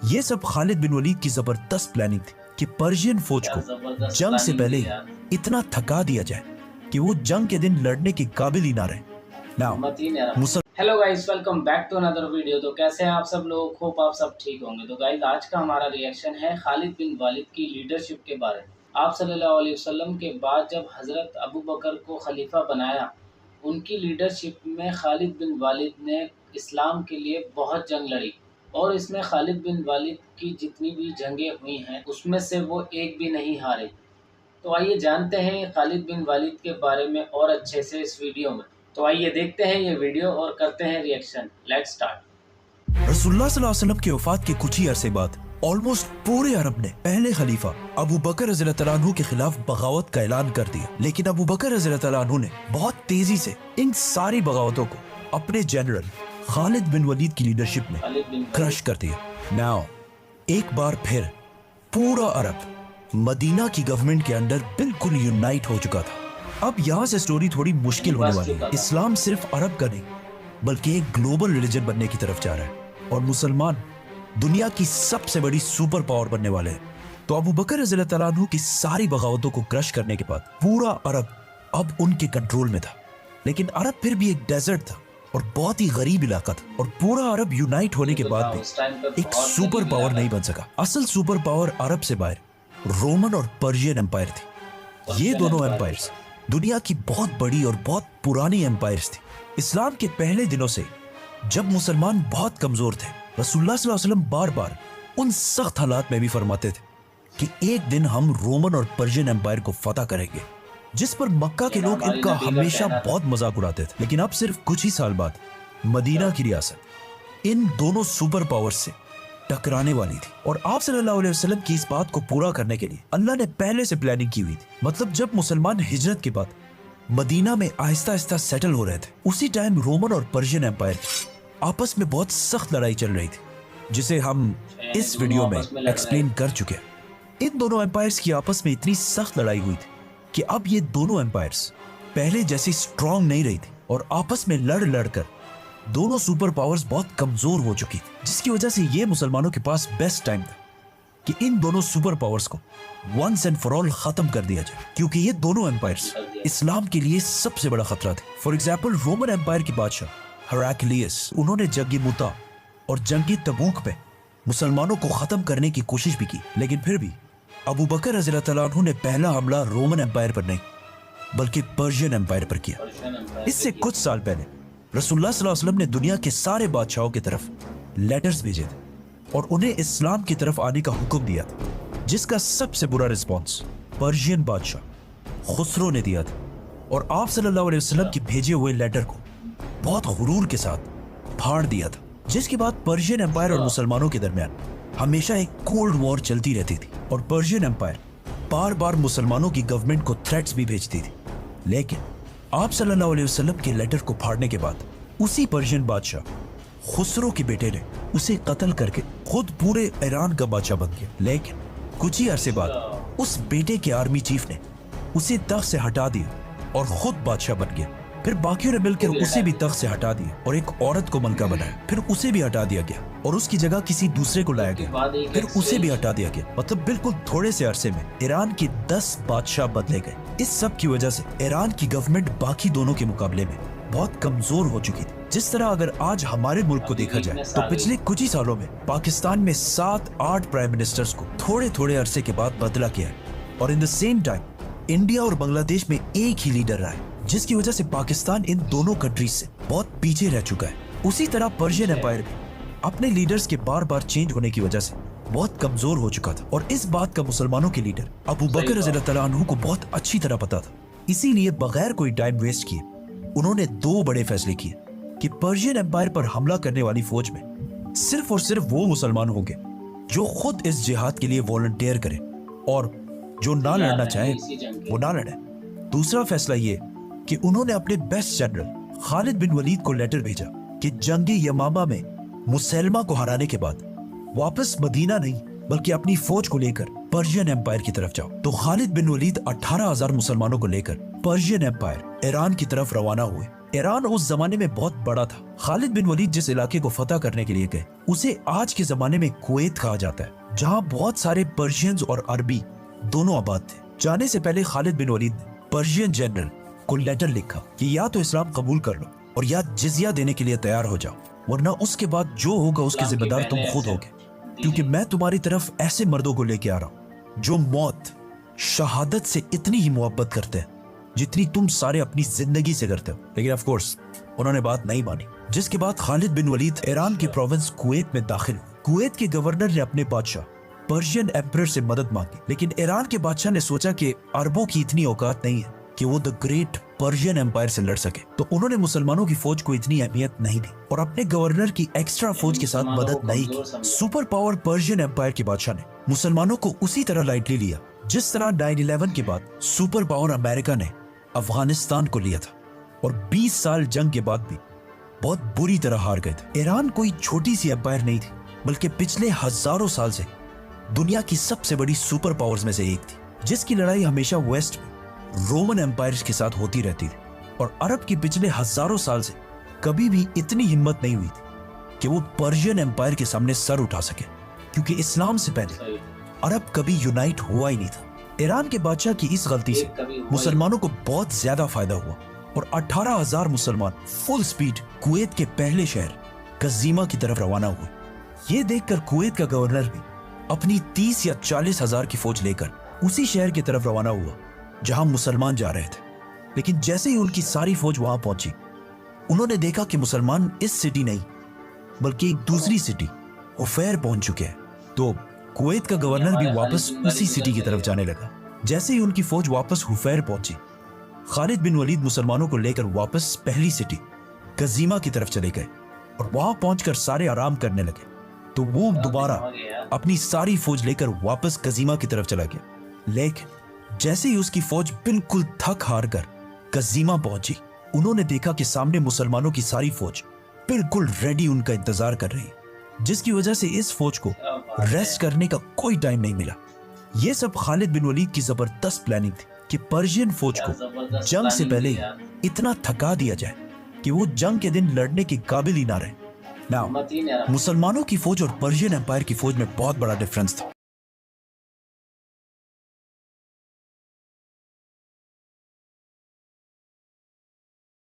ये सब खालिद बिन वलीद की जबरदस्त प्लानिंग थी कि पर्शियन फौज क्या को जबरदस्त जंग से प्लानिंग पहले थी ही यार। इतना थका दिया जाए कि वो जंग के दिन लड़ने के काबिल ही ना रहे। हिम्मत ही नहीं रहा। मुसल hello guys, welcome back to another video. तो कैसे हैं आप सब लोग? होप आप सब ठीक होंगे। तो गाइस, आज का हमारा रिएक्शन है खालिद बिन वालिद की लीडरशिप के बारे में। आप सल्लल्लाहु अलैहि वसल्लम के बाद जब हज़रत अबू बकर को खलीफा बनाया, उनकी लीडरशिप में खालिद बिन वालिद ने इस्लाम के लिए बहुत जंग लड़ी और इसमें खालिद बिन वालिद की जितनी भी जंगें हुई हैं, उसमें से वो एक भी नहीं हारे। तो आइए जानते हैं खालिद बिन वालिद के बारे में और अच्छे से इस वीडियो में। तो आइए देखते हैं ये वीडियो और करते हैं रिएक्शन। Let's start. रसूलुल्लाह सल्लल्लाहु अलैहि वसल्लम की वफात के कुछ ही अरसे बाद ऑलमोस्ट पूरे अरब ने पहले खलीफा अबू बकर रज़ियल्लाहु अन्हु के खिलाफ बगावत का ऐलान कर दिया। लेकिन अबू बकर रज़ियल्लाहु अन्हु ने बहुत तेजी से इन सारी बगावतों को अपने जनरल खालिद बिन वलीद की लीडरशिप में खालिद बिन क्रश कर दिया। नाउ एक बार फिर पूरा अरब मदीना की गवर्नमेंट के अंडर बिल्कुल यूनाइट हो चुका था। अब यहाँ से स्टोरी थोड़ी मुश्किल होने वाली है। इस्लाम सिर्फ अरब का नहीं बल्कि एक ग्लोबल रिलीजन बनने की तरफ जा रहा है और मुसलमान दुनिया की सबसे बड़ी सुपर पावर बनने वाले हैं। तो अबू बकर रज़ियल्लाहु अन्हु की सारी बगावतों को क्रश करने के बाद पूरा अरब अब उनके कंट्रोल में था। लेकिन अरब फिर भी एक डेजर्ट था और बहुत ही गरीब इलाका था और पूरा अरब यूनाइट होने के बाद भी एक सुपर पावर नहीं बन सका। असल सुपर पावर अरब से बाहर रोमन और पर्शियन एम्पायर थी। ये दोनों एम्पायर्स दुनिया की बहुत बड़ी और बहुत पुरानी एम्पायर्स थी। इस्लाम के पहले दिनों से जब मुसलमान बहुत कमजोर थे, रसूलुल्लाह सल्लल्लाहु अलैहि वसल्लम बार बार उन सख्त हालात में भी फरमाते थे कि एक दिन हम रोमन और पर्शियन एम्पायर को फतह करेंगे, जिस पर मक्का के लोग इनका हमेशा बहुत मजाक उड़ाते थे। लेकिन अब सिर्फ कुछ ही साल बाद मदीना की रियासत इन दोनों सुपर पावर्स से टकराने वाली थी और आप सल्लल्लाहु अलैहि वसल्लम की इस बात को पूरा करने के लिए अल्लाह ने पहले से प्लानिंग की हुई थी। मतलब जब मुसलमान हिजरत के बाद मदीना में आहिस्ता आहिस्ता सेटल हो रहे थे, उसी टाइम रोमन और पर्शियन एम्पायर आपस में बहुत सख्त लड़ाई चल रही थी, जिसे हम इस वीडियो में एक्सप्लेन कर चुके हैं। इन दोनों एम्पायर्स की आपस में इतनी सख्त लड़ाई हुई थी कि अब ये दोनों एम्पायर्स पहले जैसी स्ट्रांग नहीं रही थी और आपस में लड़ लड़कर दोनों सुपर पावर्स बहुत कमजोर हो चुकी थी, जिसकी वजह से ये मुसलमानों के पास बेस्ट टाइम था कि इन दोनों सुपर पावर्स को वंस एंड फॉर ऑल खत्म कर दिया जाए, क्योंकि ये दोनों एम्पायर्स इस्लाम के लिए सबसे बड़ा खतरा थे। फॉर एग्जाम्पल रोमन एम्पायर के बादशाह हेराक्लियस, उन्होंने जंगी मुता और जंगी तबूक पे मुसलमानों को खत्म करने की कोशिश भी की। लेकिन फिर भी अबू बकर रज़ियल्लाहु अन्हु ने पहला हमला रोमन एम्पायर पर नहीं बल्कि पर्शियन एम्पायर पर किया। इससे कुछ साल पहले रसूलुल्लाह सल्लल्लाहु अलैहि वसल्लम ने दुनिया के सारे बादशाहों की तरफ लेटर्स भेजे थे और उन्हें इस्लाम की तरफ आने का हुक्म दिया था, जिसका सबसे बुरा रिस्पॉन्स पर्शियन बादशाह खुसरो ने दिया था और आप सल्लल्लाहु अलैहि वसल्लम के भेजे हुए लेटर को बहुत गुरूर के साथ फाड़ दिया था, जिसके बाद पर्शियन एम्पायर और मुसलमानों के दरमियान हमेशा एक कोल्ड वॉर चलती रहती थी और पर्शियन एम्पायर बार बार मुसलमानों की गवर्नमेंट को थ्रेट्स भी भेजती थी। लेकिन आप सल्लल्लाहु अलैहि वसल्लम के लेटर को फाड़ने के बाद उसी पर्शियन बादशाह खुसरो के बेटे ने उसे कत्ल करके खुद पूरे ईरान का बादशाह बन गया। लेकिन कुछ ही अरसे बाद उस बेटे के आर्मी चीफ ने उसे तख्त से हटा दिया और खुद बादशाह बन गया। फिर बाकियों ने मिलकर उसे भी तख्त से हटा दिया और एक औरत को मलका बनाया। फिर उसे भी हटा दिया गया और उसकी जगह किसी दूसरे को लाया गया। फिर उसे भी हटा दिया गया। मतलब बिल्कुल थोड़े से अरसे में ईरान के 10 बादशाह बदले गए। इस सब की वजह से ईरान की गवर्नमेंट बाकी दोनों के मुकाबले में बहुत कमजोर हो चुकी थी। जिस तरह अगर आज हमारे मुल्क को देखा जाए तो पिछले कुछ ही सालों में पाकिस्तान में 7-8 प्राइम मिनिस्टर्स को थोड़े थोड़े अरसे के बाद बदला गया है और in the same time India और बांग्लादेश में एक ही लीडर रहा है, जिसकी वजह से पाकिस्तान इन दोनों कंट्रीज से बहुत पीछे रह चुका है। उसी तरह पर्शियन एम्पायर भी अपने लीडर्स के बार बार चेंज होने की वजह से बहुत कमजोर हो चुका था और इस बात का मुसलमानों के लीडर अबू बकर रज़ियल्लाहु अन्हु को बहुत अच्छी तरह पता था। इसीलिए बगैर कोई टाइम वेस्ट किए उन्होंने 2 बड़े फैसले किए कि पर्शियन एम्पायर पर हमला करने वाली फौज में सिर्फ और सिर्फ वो मुसलमान होंगे जो खुद इस जिहाद के लिए वॉलंटियर करें और जो ना लड़ना चाहे वो ना लड़े। दूसरा फैसला ये कि उन्होंने अपने बेस्ट जनरल खालिद बिन वलीद को लेटर भेजा कि जंगी यमामा में मुसलमा को हराने के बाद वापस मदीना नहीं बल्कि अपनी फौज को लेकर पर्शियन एम्पायर की तरफ जाओ। तो खालिद बिन वलीद 18,000 मुसलमानों को लेकर पर्शियन एम्पायर ईरान की तरफ रवाना हुए ईरान उस जमाने में बहुत बड़ा था। खालिद बिन वलीद जिस इलाके को फतह करने के लिए गए उसे आज के जमाने में कुवैत कहा जाता है, जहाँ बहुत सारे पर्शियंस और अरबी दोनों आबाद थे। जाने से पहले खालिद बिन वलीद ने पर्शियन जनरल को लेटर लिखा कि या तो इस्लाम कबूल कर लो और या जिजिया देने के लिए तैयार हो जाओ, वरना उसके बाद जो होगा उसके जिम्मेदार तुम खुद होगे, क्योंकि मैं तुम्हारी तरफ ऐसे मर्दों को लेके आ रहा हूँ जो मौत, शहादत से इतनी ही मोहब्बत करते हैं जितनी तुम सारे अपनी जिंदगी से करते हो। लेकिन ऑफ कोर्स उन्होंने बात नहीं मानी, जिसके बाद खालिद बिन वलीद ईरान की प्रोविंस कुवैत में दाखिल हुए। कुवैत के गवर्नर ने अपने बादशाह पर्शियन एम्परर से मदद मांगी, लेकिन ईरान के बादशाह ने सोचा कि अरबों की इतनी औकात नहीं है कि वो द ग्रेट पर्शियन एम्पायर से लड़ सके, तो उन्होंने मुसलमानों की फौज को इतनी अहमियत नहीं दी और अपने गवर्नर की एक्स्ट्रा फौज के साथ मदद नहीं की। सुपर पावर पर्शियन एम्पायर के बादशाह ने मुसलमानों को उसी तरह लाइटली लिया जिस तरह 9/11 के बाद सुपर पावर अमेरिका ने अफगानिस्तान को लिया था और 20 साल जंग के बाद भी बहुत बुरी तरह हार गए थे। ईरान कोई छोटी सी एम्पायर नहीं थी, बल्कि पिछले हजारों साल से दुनिया की सबसे बड़ी सुपर पावर्स में से एक थी, जिसकी लड़ाई हमेशा वेस्ट में रोमन एम्पायर्स के साथ होती रहती थी। और अरब की पिछले हजारों साल से कभी भी इतनी हिम्मत नहीं हुई थी कि वो पर्शियन एम्पायर के सामने सर उठा सके, क्योंकि इस्लाम से पहले अरब कभी यूनाइट हुआ ही नहीं था। ईरान के बादशाह की इस गलती से मुसलमानों को बहुत ज्यादा फायदा हुआ और 18,000 मुसलमान फुल स्पीड कुवैत के पहले शहर कजीमा की तरफ रवाना हुए। ये देखकर कुवैत का गवर्नर भी अपनी 30 या 40 हजार की फौज लेकर उसी शहर की तरफ रवाना हुआ जहां मुसलमान जा रहे थे। लेकिन जैसे ही उनकी सारी फौज वहां पहुंची, उन्होंने देखा कि मुसलमान इस सिटी नहीं बल्कि एक दूसरी सिटी हुफैर पहुंच चुके हैं। तो कुवैत का गवर्नर भी वापस उसी सिटी की तरफ जाने लगा। जैसे ही उनकी फौज वापस हुफैर पहुंची, खालिद बिन वलीद मुसलमानों को लेकर वापस पहली सिटी कजीमा की तरफ चले गए और वहां पहुंचकर सारे आराम करने लगे। तो वो दोबारा अपनी सारी फौज लेकर वापस कजीमा की तरफ चला गया। लेकिन जैसे ही उसकी फौज बिल्कुल थक हार कर कजीमा पहुंची, उन्होंने देखा कि सामने मुसलमानों की सारी फौज बिल्कुल रेडी उनका इंतजार कर रही है, जिसकी वजह से इस फौज को रेस्ट करने का कोई टाइम नहीं मिला। यह सब खालिद बिन वलीद की जबरदस्त प्लानिंग थी कि पर्शियन फौज को जंग से पहले ही इतना थका दिया जाए कि वो जंग के दिन लड़ने के काबिल ही ना रहे। नाउ, मुसलमानों की फौज और पर्शियन एम्पायर की फौज में बहुत बड़ा डिफरेंस था।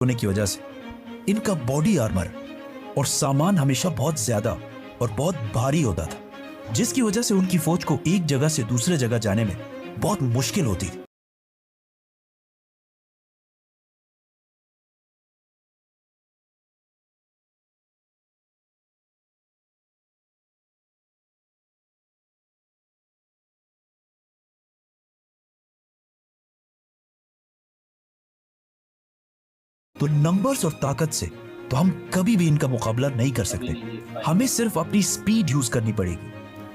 होने की वजह से इनका बॉडी आर्मर और सामान हमेशा बहुत ज्यादा और बहुत भारी होता था, जिसकी वजह से उनकी फौज को एक जगह से दूसरे जगह जाने में बहुत मुश्किल होती थी। तो नंबर्स और ताकत से तो हम कभी भी इनका मुकाबला नहीं कर सकते। हमें सिर्फ अपनी स्पीड यूज करनी पड़ेगी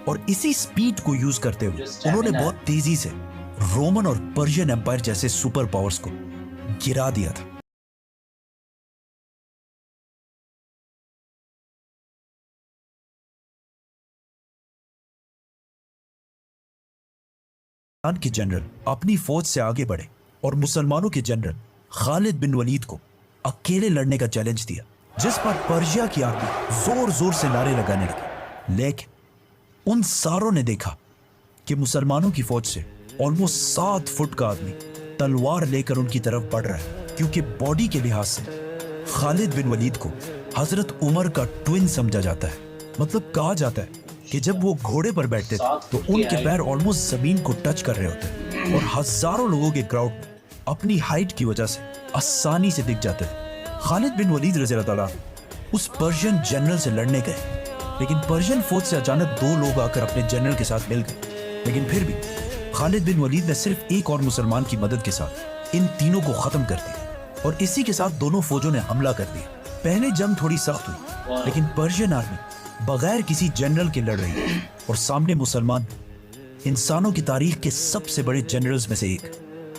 और इसी स्पीड को यूज करते हुए उन्होंने बहुत तेजी से रोमन और पर्शियन एम्पायर जैसे सुपर पावर्स को गिरा दिया था। ईरान के जनरल अपनी फौज से आगे बढ़े और मुसलमानों के जनरल खालिद बिन वलीद को अकेले लड़ने का चैलेंज दिया, जिस पर पर्शिया की आर्मी जोर जोर से नारे लगाने लगी। लेकिन उन सारों ने देखा कि मुसलमानों की फौज से ऑलमोस्ट 7 फुट का आदमी तलवार लेकर उनकी तरफ बढ़ रहा है, क्योंकि बॉडी के लिहाज से खालिद बिन वलीद को हजरत उमर का ट्विन समझा जाता है। मतलब कहा जाता है कि जब वो घोड़े पर बैठते थे तो उनके पैर ऑलमोस्ट जमीन को टच कर रहे होते और हजारों लोगों के क्राउड में अपनी हाइट की वजह से आसानी से दिख जाते थे। खालिद बिन वलीद रज़ी अल्लाह तआला उस पर्शियन जनरल से लड़ने गए, लेकिन पर्शियन फौज से अचानक 2 लोग आकर अपने जनरल के साथ मिल गए। लेकिन फिर भी खालिद बिन वलीद ने सिर्फ एक और मुसलमान की मदद के साथ इन तीनों को खत्म कर दिया और इसी के साथ दोनों फौजों ने हमला कर दिया। पहले जंग थोड़ी सख्त हुई, लेकिन पर्शियन आर्मी बगैर किसी जनरल के लड़ रही थी और सामने मुसलमान इंसानों की तारीख के सबसे बड़े जनरल्स में से एक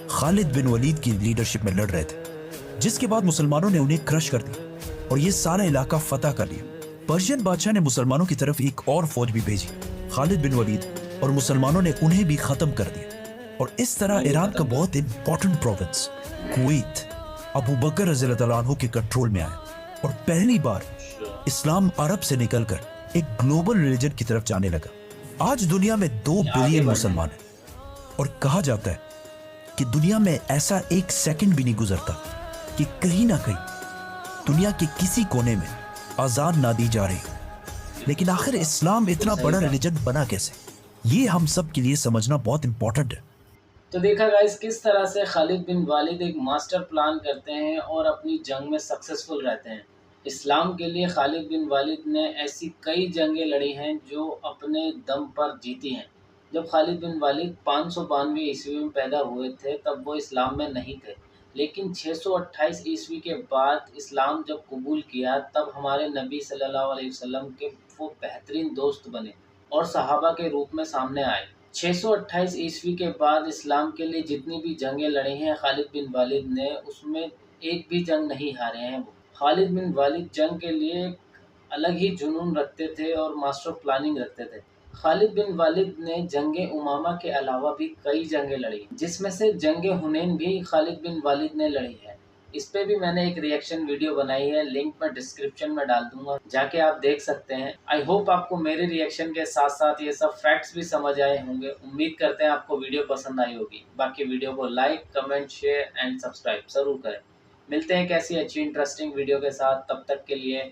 खालिद बिन वलीद की लीडरशिप में लड़ रहे थे, जिसके बाद मुसलमानों ने उन्हें क्रश कर दिया और ये सारा इलाका फतह कर लिया। पर्शियन बादशाह ने मुसलमानों की तरफ एक और फौज भी भेजी, खालिद बिन वलीद, और मुसलमानों ने उन्हें भी खत्म कर दिया। और इस तरह ईरान का बहुत इंपॉर्टेंट प्रोविंस कुवैत अबू बकर रज़ियल्लाहु अन्हु के कंट्रोल में आया और पहली बार इस्लाम अरब से निकलकर एक ग्लोबल रिलीजन की तरफ जाने लगा। आज दुनिया में 2 बिलियन मुसलमान हैं और कहा जाता है कि दुनिया में ऐसा एक सेकंड भी नहीं गुजरता कि कहीं ना कहीं दुनिया के किसी कोने में आजान ना दी जा रही हो। लेकिन आखिर इस्लाम इतना बड़ा रिलीजन बना कैसे, ये हम सब के लिए समझना बहुत इंपॉर्टेंट है। तो देखा गाइस किस तरह से खालिद बिन वालिद एक मास्टर प्लान करते हैं और अपनी जंग में सक्सेसफुल रहते हैं। इस्लाम के लिए खालिद बिन वालिद ने ऐसी कई जंगें लड़ी हैं जो अपने दम पर जीती हैं। जब खालिद बिन वालिद 592 ईस्वी में पैदा हुए थे तब वो इस्लाम में नहीं थे, लेकिन 628 ईस्वी के बाद इस्लाम जब कबूल किया तब हमारे नबी सल्लल्लाहु अलैहि वसल्लम के वो बेहतरीन दोस्त बने और सहाबा के रूप में सामने आए। 628 ईस्वी के बाद इस्लाम के लिए जितनी भी जंगें लड़ी हैं खालिद बिन वालिद ने, उसमें एक भी जंग नहीं हारे हैं वो। खालिद बिन वालिद जंग के लिए एक अलग ही जुनून रखते थे और मास्टर प्लानिंग रखते थे। खालिद बिन वालिद ने जंगे उमामा के अलावा भी कई जंगें लड़ी, जिसमें से जंगे हुनैन भी खालिद बिन वालिद ने लड़ी है। इस पे भी मैंने एक रिएक्शन वीडियो बनाई है, लिंक मैं डिस्क्रिप्शन में डाल दूंगा, जाके आप देख सकते हैं। आई होप आपको मेरे रिएक्शन के साथ साथ ये सब फैक्ट्स भी समझ आए होंगे। उम्मीद करते हैं आपको वीडियो पसंद आई होगी। बाकी वीडियो को like, comment, share and subscribe जरूर करें। मिलते हैं कैसी अच्छी इंटरेस्टिंग वीडियो के साथ, तब तक के लिए